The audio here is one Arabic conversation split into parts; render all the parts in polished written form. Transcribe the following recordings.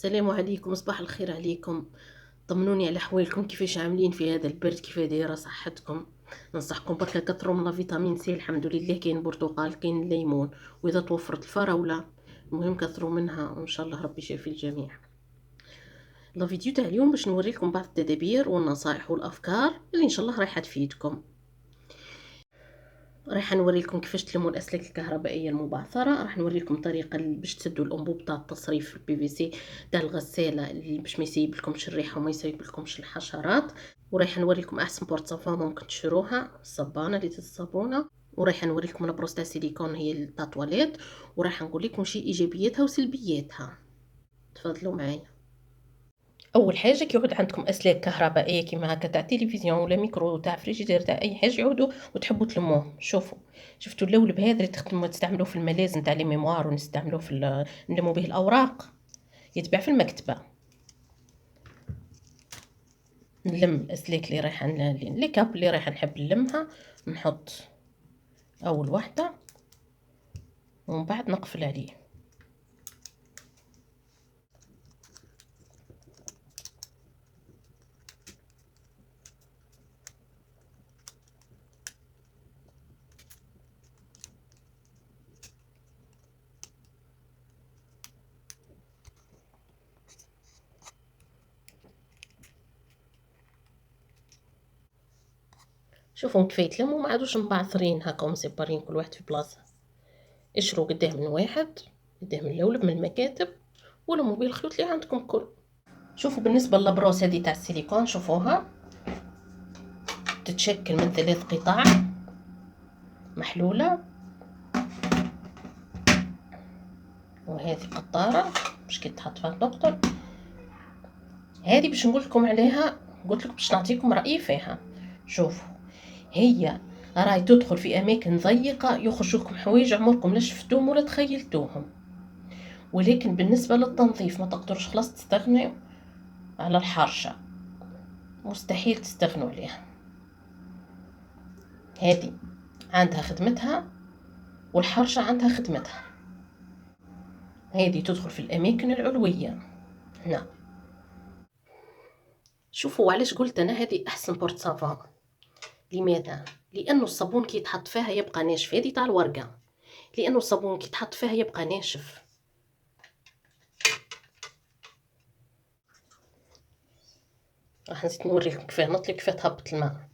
السلام عليكم، صباح الخير عليكم. طمنوني على حوالكم، كيفاش عاملين في هذا البرد؟ كيف دايره صحتكم؟ ننصحكم برك كثروا من لا فيتامين سي. الحمد لله كاين برتقال، كاين الليمون، واذا توفرت الفراوله. المهم كثروا منها وان شاء الله ربي يشافي الجميع. لا فيديو تاع اليوم باش نوريكم بعض التدابير والنصائح والافكار اللي ان شاء الله رايحه تفيدكم. راح نوريكم كيفاش تلموا الاسلاك الكهربائيه المبعثره. راح نوريكم طريقه باش تسدوا الانبوب تاع التصريف في البي في سي تاع الغساله اللي باش ما يسيب لكمش الريحه وما يسيب لكمش الحشرات. وراح نوريكم احسن بورت صفا ممكن تشروها، الصبانه اللي الصابونه. وراح نوريكم البروس تاع سيليكون هي تاع تواليت. وراح نقول لكم شي ايجابياتها وسلبياتها. تفضلوا معايا. اول حاجه كي يعود عندكم اسلاك كهربائيه كيما هكا تاع تلفزيون ولا ميكرو تاع فريجيدير تاع اي حاجه يعودوا وتحبوا تلموهم، شفتوا اللولب هذا اللي تستعملوه في الملازم تاع لي ميموار ونستعملوه نلموا به الاوراق، يتباع في المكتبه. نلم الاسلاك اللي رايحه لي كاب اللي رايحه نحب نلمها. نحط اول واحده ومن بعد نقفل عليه. شوفوا كيف يتلموا، ما عادوش مبعثرين هكا ومسبرين كل واحد في بلاصه. اشروا قداه من واحد، قداه من اللولب من المكاتب، ولموا بيه الخيوط اللي عندكم كل. شوفوا بالنسبه للبروس هذه تاع السيليكون، شوفوها تتشكل من 3 قطع محلوله. وهذه قطاره باش كي تحط فيها الدكتور. هذه باش نقول لكم عليها، قلت لكم باش نعطيكم رايي فيها. شوفوا هي راهي تدخل في اماكن ضيقه، يخرج لكم حوايج عمركم لا شفتوهم ولا تخيلتوهم. ولكن بالنسبه للتنظيف ما تقدروش خلاص تستغنوا على الحرشه، مستحيل تستغنوا عليها. هذه عندها خدمتها والحرشه عندها خدمتها. هذه تدخل في الاماكن العلويه هنا. شوفوا علاش قلت انا هذه احسن بورت صافا. لماذا؟ لانه الصابون كي يتحط فيها يبقى ناشف. هذه تاع الورقه، لانه الصابون كي يتحط فيها يبقى ناشف. راح نزيد نوريكم كيفاه نطلي، كيفاه تهبط الماء.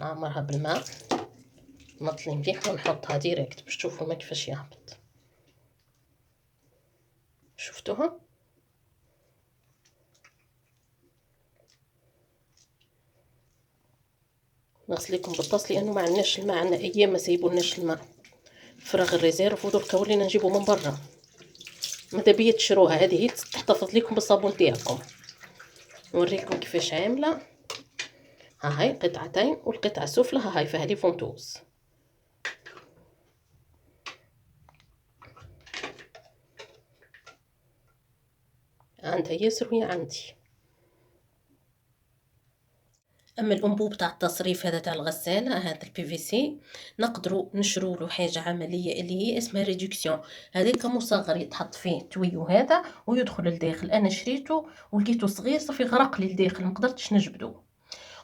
نعمرها بالماء، نطلي مليح ونحطها ديريكت باش تشوفوا الماء كيفاش يهبط. شفتوها؟ نغسليكم بالطاس لانه ما عندناش الماء، عندنا ايام ما سيبولناش الماء. فرغ الريزيرف ودركا ولينا نجيبو من برا. ماذا بيا تشروها، هذه هي تحتفظ لكم بالصابون تاعكم. نوريكم كيفاش عامله. ها هاي قطعتين، والقطعه السفلى ها هاي فيها لي فونتوز. عندها ياسر وهي عندي. اما الانبوب تاع التصريف هذا تاع الغساله، هذا البي في سي، نقدروا نشروا له حاجه عمليه اللي هي اسمها ريدكسيون. هذاك مصغر يتحط فيه تويو هذا ويدخل للداخل. انا شريته ولقيته صغير صافي غرق لي لداخل، ما قدرتش نجبده.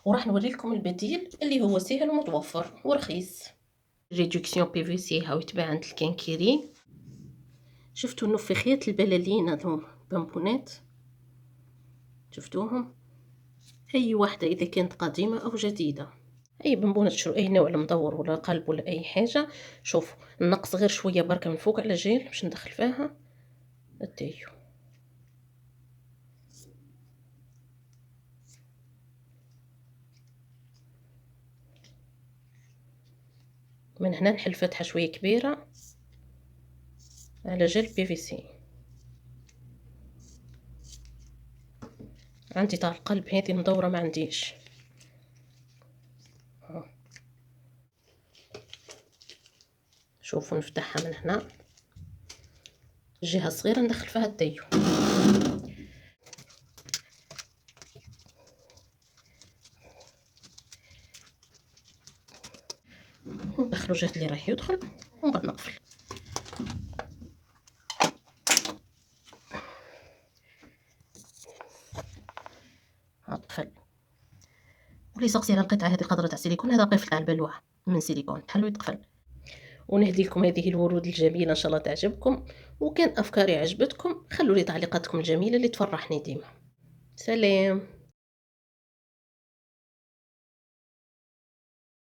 وراح نوري لكم البديل اللي هو سهل ومتوفر ورخيص. ريدكسيون بي في سي هاو يتباع عند الكنكيري. شفتوا النفخيات البلالين هذوم بامبونات؟ شفتوهم؟ اي واحده اذا كانت قديمه او جديده، اي بنبونه تشرو اي نوع المدور ولا قلب ولا اي حاجه. شوف النقص غير شويه بركه من فوق على جيل باش ندخل فيها الديو. من هنا نحل فتحه شويه كبيره على جيل بي في سي. عندي تاع القلب هذه مدوره ما عنديش. شوفوا نفتحها من هنا، جهه صغيره ندخل فيها الديو. ندخلو الجهه اللي راح يدخل ومن بعد نقفل. يتقفل. ولي سقسي على القطعة هذه الخضراء تاع السيليكون، هذا قفل تاع البلوع من سيليكون حلو يتقفل. ونهدي لكم هذه الورود الجميلة إن شاء الله تعجبكم، وكان أفكاري عجبتكم خلوا لي تعليقاتكم الجميلة اللي تفرحني ديما. سلام.